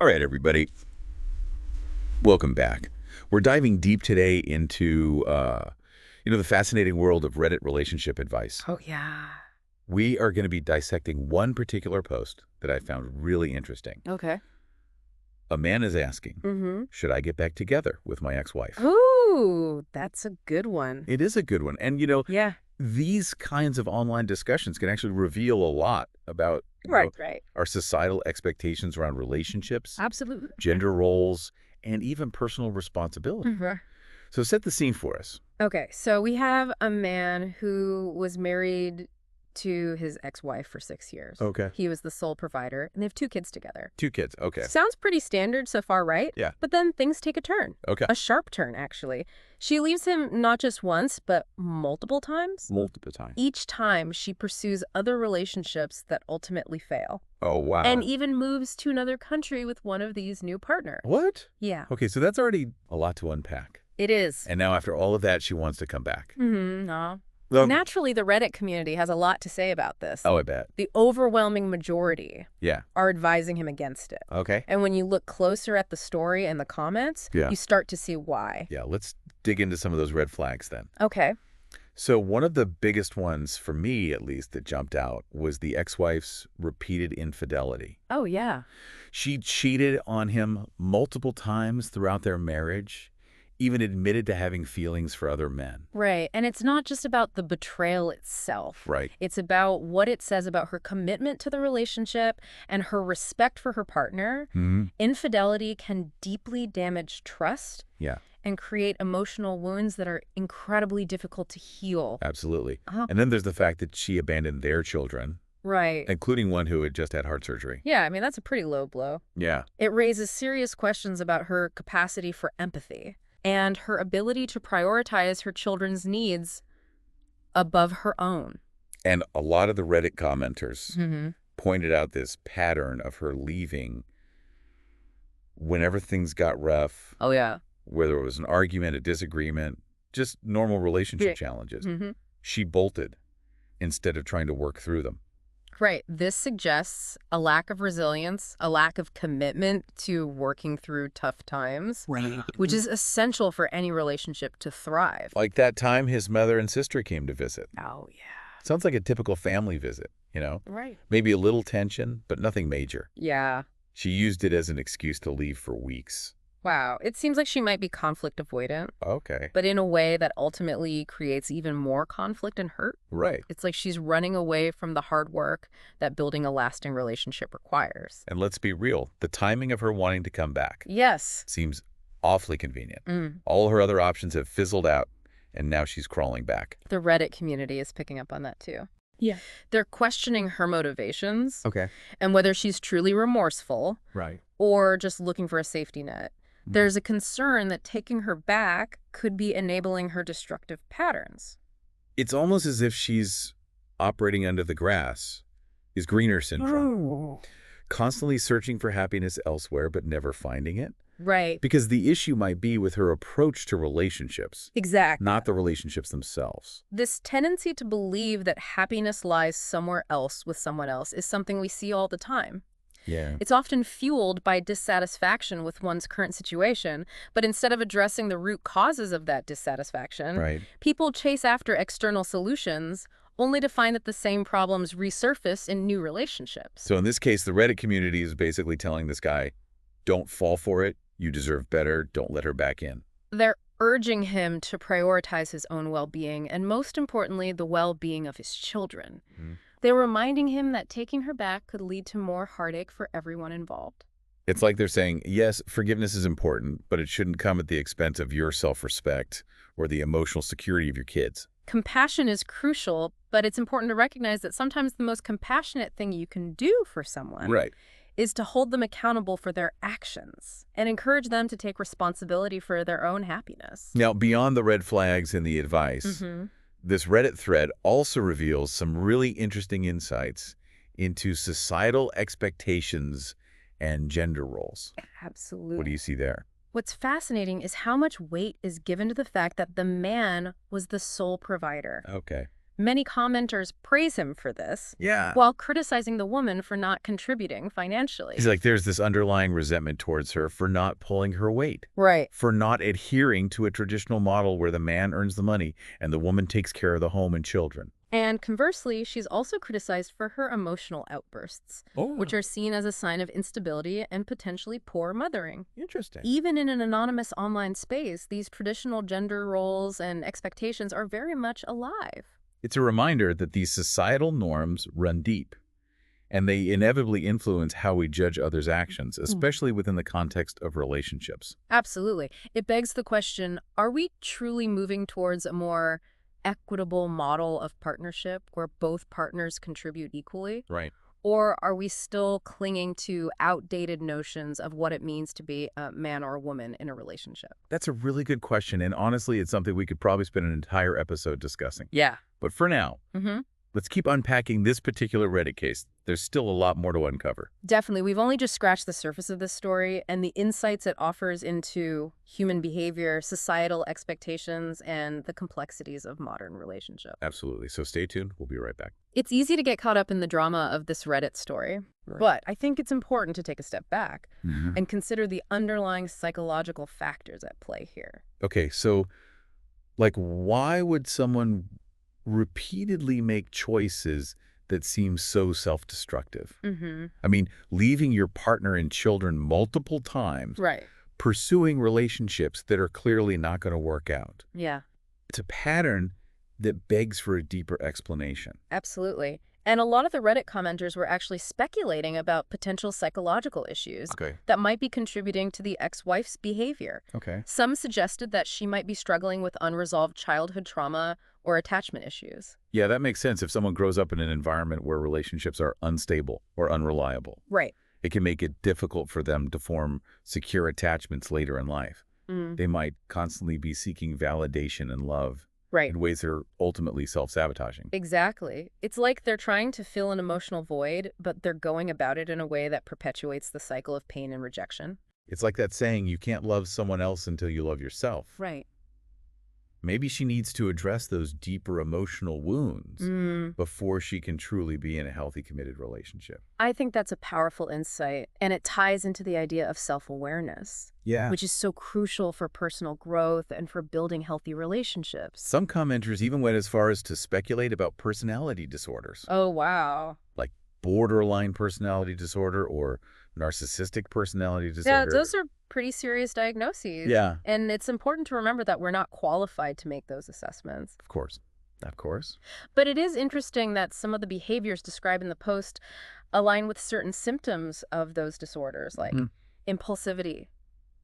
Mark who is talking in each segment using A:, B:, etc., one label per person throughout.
A: All right, everybody. Welcome back. We're diving deep today into, the fascinating world of Reddit relationship advice.
B: Oh, yeah.
A: We are going to be dissecting one particular post that I found really interesting.
B: Okay.
A: A man is asking,
B: Mm-hmm.
A: should I get back together with my ex-wife?
B: Ooh, that's a good one.
A: It is a good one. And,
B: Yeah.
A: these kinds of online discussions can actually reveal a lot about
B: Right.
A: our societal expectations around relationships,
B: Absolutely.
A: gender roles, and even personal responsibility.
B: Mhm.
A: So set the scene for us.
B: Okay, so we have a man who was married to his ex-wife for 6 years.
A: Okay.
B: He was the sole provider, and they have 2 kids together.
A: 2 kids. Okay.
B: Sounds pretty standard so far, right?
A: Yeah.
B: But then things take a turn.
A: Okay.
B: A sharp turn, actually. She leaves him not just once, but multiple times.
A: Multiple times.
B: Each time, she pursues other relationships that ultimately fail.
A: Oh, wow.
B: And even moves to another country with one of these new partners.
A: What?
B: Yeah.
A: Okay, so that's already a lot to unpack.
B: It is.
A: And now after all of that, she wants to come back.
B: No.
A: Well,
B: Naturally, the Reddit community has a lot to say about this.
A: oh, I bet.
B: The overwhelming majority
A: Yeah.
B: are advising him against it.
A: Okay.
B: And when you look closer at the story and the comments,
A: Yeah.
B: you start to see why.
A: Yeah, let's dig into some of those red flags then.
B: Okay.
A: So one of the biggest ones, for me at least, that jumped out was the ex-wife's repeated infidelity.
B: Oh, yeah.
A: She cheated on him multiple times throughout their marriage, even admitted to having feelings for other men.
B: Right. And it's not just about the betrayal itself.
A: Right.
B: It's about what it says about her commitment to the relationship and her respect for her partner.
A: Mm-hmm.
B: Infidelity can deeply damage trust.
A: Yeah.
B: And create emotional wounds that are incredibly difficult to heal.
A: Absolutely.
B: Oh.
A: And then there's the fact that she abandoned their children,
B: Right.
A: including one who had just had heart surgery.
B: Yeah, I mean, that's a pretty low blow.
A: Yeah.
B: It raises serious questions about her capacity for empathy and her ability to prioritize her children's needs above her own.
A: And a lot of the Reddit commenters
B: Mm-hmm.
A: pointed out this pattern of her leaving whenever things got rough,
B: Oh, yeah.
A: whether it was an argument, a disagreement, just normal relationship challenges.
B: Mm-hmm.
A: She bolted instead of trying to work through them.
B: Right. This suggests a lack of resilience, a lack of commitment to working through tough times, which is essential for any relationship to thrive.
A: Like that time his mother and sister came to visit.
B: Oh, yeah.
A: Sounds like a typical family visit,
B: Right.
A: Maybe a little tension, but nothing major.
B: Yeah.
A: She used it as an excuse to leave for weeks.
B: Wow. It seems like she might be conflict avoidant,
A: Okay.
B: but in a way that ultimately creates even more conflict and hurt.
A: Right.
B: It's like she's running away from the hard work that building a lasting relationship requires.
A: And let's be real, the timing of her wanting to come back
B: Yes.
A: seems awfully convenient.
B: Mm.
A: All her other options have fizzled out, and now she's crawling back.
B: The Reddit community is picking up on that too.
C: Yeah.
B: They're questioning her motivations
A: Okay.
B: and whether she's truly remorseful
A: Right.
B: or just looking for a safety net. There's a concern that taking her back could be enabling her destructive patterns.
A: It's almost as if she's operating under the grass, is greener syndrome,
C: Oh.
A: constantly searching for happiness elsewhere but never finding it.
B: Right.
A: Because the issue might be with her approach to relationships,
B: Exactly.
A: not the relationships themselves.
B: This tendency to believe that happiness lies somewhere else with someone else is something we see all the time.
A: Yeah.
B: It's often fueled by dissatisfaction with one's current situation, but instead of addressing the root causes of that dissatisfaction,
A: Right.
B: people chase after external solutions only to find that the same problems resurface in new relationships.
A: So in this case, the Reddit community is basically telling this guy, don't fall for it. You deserve better. Don't let her back in.
B: They're urging him to prioritize his own well-being and, most importantly, the well-being of his children.
A: Mhm.
B: They're reminding him that taking her back could lead to more heartache for everyone involved.
A: It's like they're saying, yes, forgiveness is important, but it shouldn't come at the expense of your self-respect or the emotional security of your kids.
B: Compassion is crucial, but it's important to recognize that sometimes the most compassionate thing you can do for someone
A: Right.
B: is to hold them accountable for their actions and encourage them to take responsibility for their own happiness.
A: Now, beyond the red flags and the advice, this Reddit thread also reveals some really interesting insights into societal expectations and gender roles.
B: Absolutely.
A: What do you see there?
B: What's fascinating is how much weight is given to the fact that the man was the sole provider.
A: Okay.
B: Many commenters praise him for this,
A: Yeah.
B: while criticizing the woman for not contributing financially.
A: He's like, there's this underlying resentment towards her for not pulling her weight,
B: Right.
A: for not adhering to a traditional model where the man earns the money and the woman takes care of the home and children.
B: And conversely, she's also criticized for her emotional outbursts, which are seen as a sign of instability and potentially poor mothering.
A: Interesting.
B: Even in an anonymous online space, these traditional gender roles and expectations are very much alive.
A: It's a reminder that these societal norms run deep, and they inevitably influence how we judge others' actions, especially within the context of relationships.
B: Absolutely. It begs the question, are we truly moving towards a more equitable model of partnership where both partners contribute equally?
A: Right.
B: Or are we still clinging to outdated notions of what it means to be a man or a woman in a relationship?
A: That's a really good question, and honestly, it's something we could probably spend an entire episode discussing.
B: Yeah.
A: But for now,
B: Mm-hmm.
A: let's keep unpacking this particular Reddit case. There's still a lot more to uncover.
B: Definitely. We've only just scratched the surface of this story, and the insights it offers into human behavior, societal expectations, and the complexities of modern relationships.
A: Absolutely. So stay tuned. We'll be right back.
B: It's easy to get caught up in the drama of this Reddit story, but I think it's important to take a step back and consider the underlying psychological factors at play here.
A: Okay, so, why would someone repeatedly make choices that seem so self-destructive?
B: Mm-hmm.
A: I mean, leaving your partner and children multiple times,
B: Right.
A: pursuing relationships that are clearly not going to work out.
B: Yeah,
A: It's a pattern that begs for a deeper explanation.
B: absolutely. And a lot of the Reddit commenters were actually speculating about potential psychological issues
A: Okay.
B: that might be contributing to the ex-wife's behavior.
A: Okay.
B: Some suggested that she might be struggling with unresolved childhood trauma or attachment issues.
A: Yeah, that makes sense. If someone grows up in an environment where relationships are unstable or unreliable,
B: Right.
A: it can make it difficult for them to form secure attachments later in life.
B: Mm.
A: They might constantly be seeking validation and love
B: Right.
A: in ways that are ultimately self-sabotaging.
B: Exactly. It's like they're trying to fill an emotional void, but they're going about it in a way that perpetuates the cycle of pain and rejection.
A: It's like that saying, you can't love someone else until you love yourself.
B: Right.
A: Maybe she needs to address those deeper emotional wounds before she can truly be in a healthy, committed relationship.
B: I think that's a powerful insight, and it ties into the idea of self-awareness,
A: Yeah.
B: which is so crucial for personal growth and for building healthy relationships.
A: Some commenters even went as far as to speculate about personality disorders,
B: Oh, wow.
A: like borderline personality disorder or narcissistic personality disorder.
B: Yeah, those are pretty serious diagnoses.
A: Yeah.
B: And it's important to remember that we're not qualified to make those assessments.
A: Of course. Of course.
B: But it is interesting that some of the behaviors described in the post align with certain symptoms of those disorders, like impulsivity,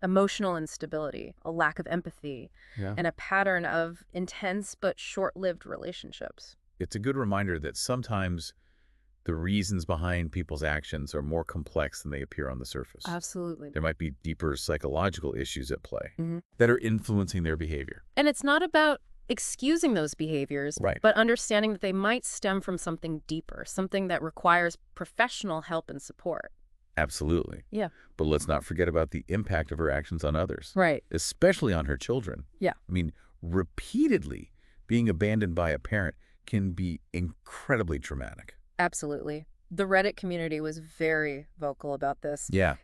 B: emotional instability, a lack of empathy,
A: Yeah.
B: and a pattern of intense but short-lived relationships.
A: It's a good reminder that sometimes the reasons behind people's actions are more complex than they appear on the surface.
B: Absolutely.
A: There might be deeper psychological issues at play
B: Mhm.
A: that are influencing their behavior.
B: And it's not about excusing those behaviors,
A: Right.
B: but understanding that they might stem from something deeper, something that requires professional help and support.
A: Absolutely.
B: Yeah.
A: But let's not forget about the impact of her actions on others,
B: Right.
A: especially on her children.
B: Yeah.
A: I mean, repeatedly being abandoned by a parent can be incredibly traumatic.
B: Absolutely. The Reddit community was very vocal about this.
A: Yeah.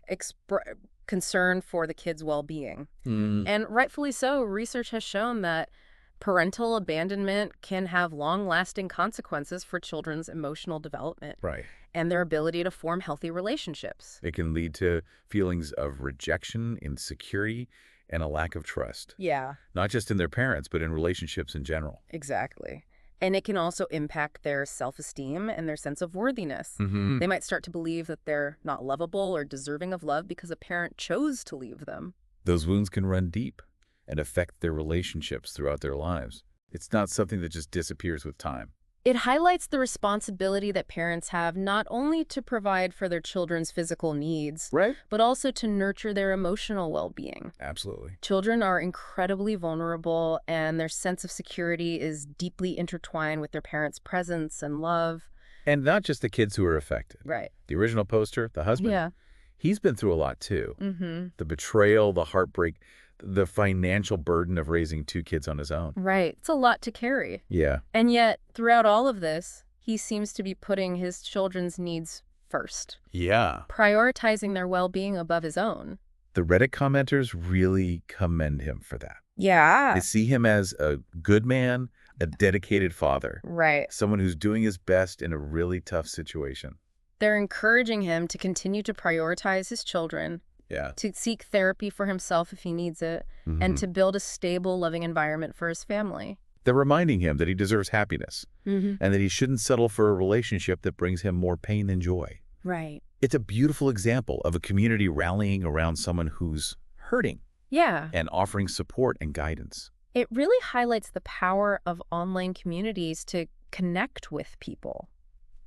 B: Concern for the kids' well-being.
A: Mm.
B: And rightfully so, research has shown that parental abandonment can have long-lasting consequences for children's emotional development
A: Right.
B: and their ability to form healthy relationships.
A: It can lead to feelings of rejection, insecurity, and a lack of trust,
B: Yeah,
A: not just in their parents, but in relationships in general.
B: exactly. And it can also impact their self-esteem and their sense of worthiness.
A: Mm-hmm.
B: They might start to believe that they're not lovable or deserving of love because a parent chose to leave them.
A: Those wounds can run deep and affect their relationships throughout their lives. It's not something that just disappears with time.
B: It highlights the responsibility that parents have not only to provide for their children's physical needs,
A: Right?
B: but also to nurture their emotional well-being.
A: Absolutely.
B: Children are incredibly vulnerable, and their sense of security is deeply intertwined with their parents' presence and love.
A: And not just the kids who are affected.
B: Right.
A: The original poster, the husband,
B: Yeah.
A: he's been through a lot too.
B: Mm-hmm.
A: The betrayal, the heartbreak, the financial burden of raising 2 kids on his own.
B: Right. It's a lot to carry.
A: Yeah.
B: And yet, throughout all of this, he seems to be putting his children's needs first,
A: Yeah.
B: prioritizing their well-being above his own.
A: The Reddit commenters really commend him for that.
B: Yeah.
A: They see him as a good man, a dedicated father,
B: Right.
A: someone who's doing his best in a really tough situation.
B: They're encouraging him to continue to prioritize his children,
A: Yeah.
B: to seek therapy for himself if he needs it, and to build a stable, loving environment for his family.
A: They're reminding him that he deserves happiness and that he shouldn't settle for a relationship that brings him more pain than joy.
B: Right.
A: It's a beautiful example of a community rallying around someone who's hurting
B: Yeah.
A: and offering support and guidance.
B: It really highlights the power of online communities to connect with people,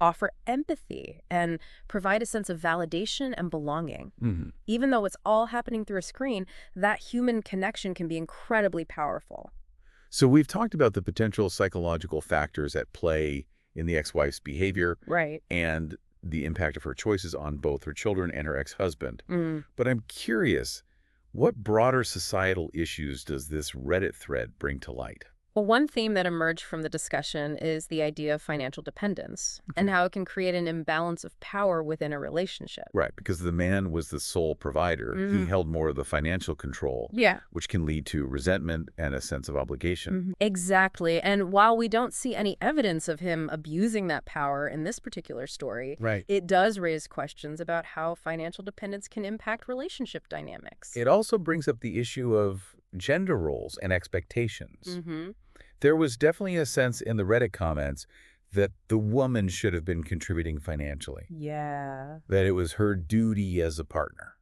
B: offer empathy, and provide a sense of validation and belonging. Even though it's all happening through a screen, that human connection can be incredibly powerful.
A: So we've talked about the potential psychological factors at play in the ex-wife's behavior
B: Right.
A: and the impact of her choices on both her children and her ex-husband.
B: Mm.
A: But I'm curious, what broader societal issues does this Reddit thread bring to light?
B: Well, one theme that emerged from the discussion is the idea of financial dependence and how it can create an imbalance of power within a relationship.
A: Right, because the man was the sole provider. He held more of the financial control,
B: Yeah.
A: which can lead to resentment and a sense of obligation.
B: Exactly. And while we don't see any evidence of him abusing that power in this particular story,
A: Right.
B: it does raise questions about how financial dependence can impact relationship dynamics.
A: It also brings up the issue of gender roles and expectations. There was definitely a sense in the Reddit comments that the woman should have been contributing financially,
B: Yeah.
A: that it was her duty as a partner.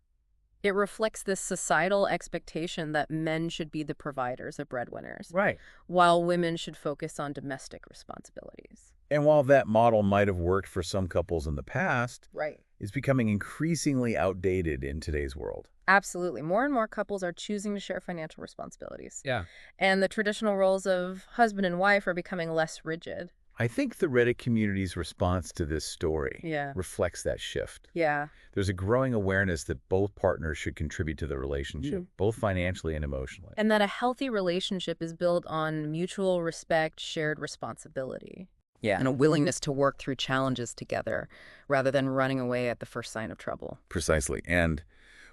B: It reflects this societal expectation that men should be the providers or breadwinners,
A: Right.
B: while women should focus on domestic responsibilities.
A: And while that model might have worked for some couples in the past,
B: Right.
A: it's becoming increasingly outdated in today's world.
B: Absolutely. More and more couples are choosing to share financial responsibilities.
A: Yeah.
B: And the traditional roles of husband and wife are becoming less rigid.
A: I think the Reddit community's response to this story
B: Yeah.
A: reflects that shift.
B: Yeah.
A: There's a growing awareness that both partners should contribute to the relationship, both financially and emotionally.
B: And that a healthy relationship is built on mutual respect, shared responsibility. Yeah. And a willingness to work through challenges together rather than running away at the first sign of trouble.
A: Precisely. And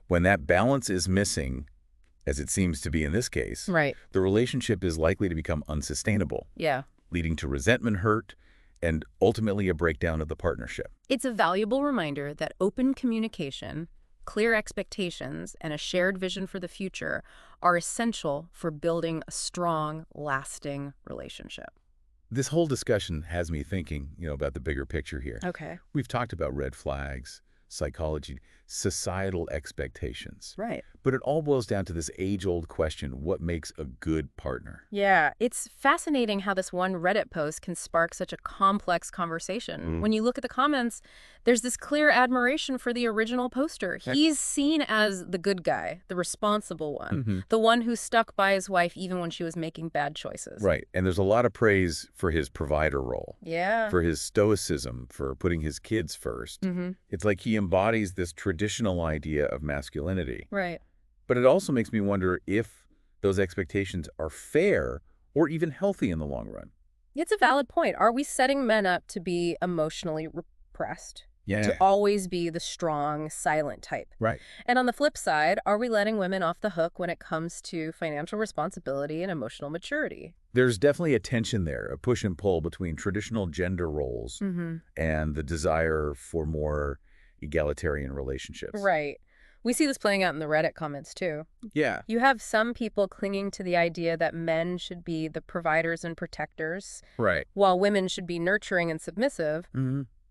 A: when that balance is missing, as it seems to be in this case,
B: Right.
A: the relationship is likely to become unsustainable,
B: Yeah.
A: leading to resentment, hurt, and ultimately a breakdown of the partnership.
B: It's a valuable reminder that open communication, clear expectations, and a shared vision for the future are essential for building a strong, lasting relationship.
A: This whole discussion has me thinking, about the bigger picture here.
B: Okay.
A: We've talked about red flags, psychology, societal expectations.
B: Right.
A: But it all boils down to this age-old question, what makes a good partner?
B: Yeah, it's fascinating how this one Reddit post can spark such a complex conversation. When you look at the comments, there's this clear admiration for the original poster. He's seen as the good guy, the responsible one, the one who stuck by his wife even when she was making bad choices.
A: Right. And there's a lot of praise for his provider role,
B: Yeah.
A: for his stoicism, for putting his kids first. It's like he embodies this traditional idea of masculinity.
B: Right.
A: But it also makes me wonder if those expectations are fair or even healthy in the long run.
B: It's a valid point. Are we setting men up to be emotionally repressed?
A: Yeah.
B: To always be the strong, silent type?
A: Right.
B: And on the flip side, are we letting women off the hook when it comes to financial responsibility and emotional maturity?
A: There's definitely a tension there, a push and pull between traditional gender roles and the desire for more egalitarian relationships.
B: Right. We see this playing out in the Reddit comments, too.
A: Yeah.
B: You have some people clinging to the idea that men should be the providers and protectors,
A: Right.
B: while women should be nurturing and submissive.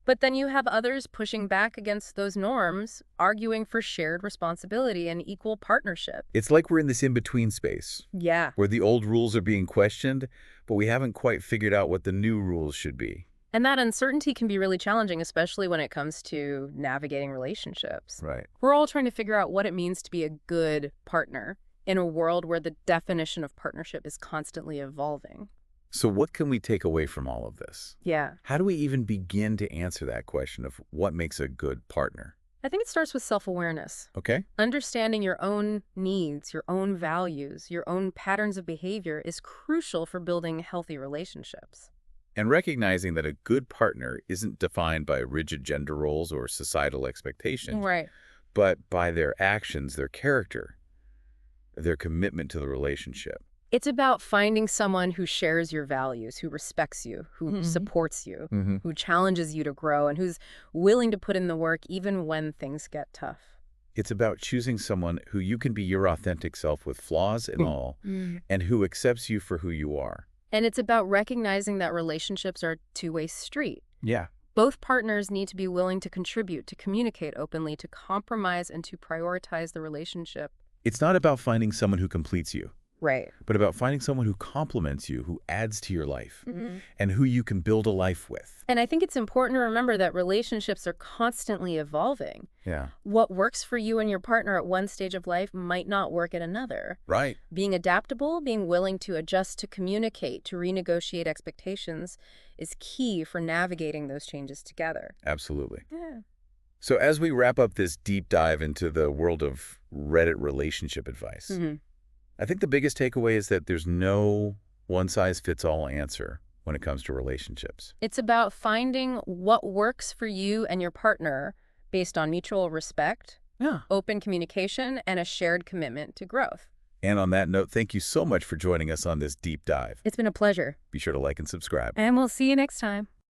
B: But then you have others pushing back against those norms, arguing for shared responsibility and equal partnership.
A: It's like we're in this in-between space
B: Yeah.
A: where the old rules are being questioned, but we haven't quite figured out what the new rules should be.
B: And that uncertainty can be really challenging, especially when it comes to navigating relationships.
A: Right.
B: We're all trying to figure out what it means to be a good partner in a world where the definition of partnership is constantly evolving.
A: So what can we take away from all of this?
B: Yeah.
A: How do we even begin to answer that question of what makes a good partner?
B: I think it starts with self-awareness.
A: Okay?
B: Understanding your own needs, your own values, your own patterns of behavior is crucial for building healthy relationships.
A: And recognizing that a good partner isn't defined by rigid gender roles or societal expectations,
B: Right.
A: but by their actions, their character, their commitment to the relationship.
B: It's about finding someone who shares your values, who respects you, who supports you, who challenges you to grow, and who's willing to put in the work even when things get tough.
A: It's about choosing someone who you can be your authentic self with flaws and all, and who accepts you for who you are.
B: And it's about recognizing that relationships are a two-way street.
A: Yeah.
B: Both partners need to be willing to contribute, to communicate openly, to compromise, and to prioritize the relationship.
A: It's not about finding someone who completes you,
B: Right.
A: but about finding someone who complements you, who adds to your life, and who you can build a life with.
B: And I think it's important to remember that relationships are constantly evolving.
A: Yeah.
B: What works for you and your partner at one stage of life might not work at another.
A: Right.
B: Being adaptable, being willing to adjust, to communicate, to renegotiate expectations is key for navigating those changes together.
A: Absolutely.
B: Yeah.
A: So as we wrap up this deep dive into the world of Reddit relationship advice, I think the biggest takeaway is that there's no one-size-fits-all answer when it comes to relationships.
B: It's about finding what works for you and your partner based on mutual respect, open communication, and a shared commitment to growth.
A: And on that note, thank you so much for joining us on this deep dive.
B: It's been a pleasure.
A: Be sure to like and subscribe.
B: And we'll see you next time.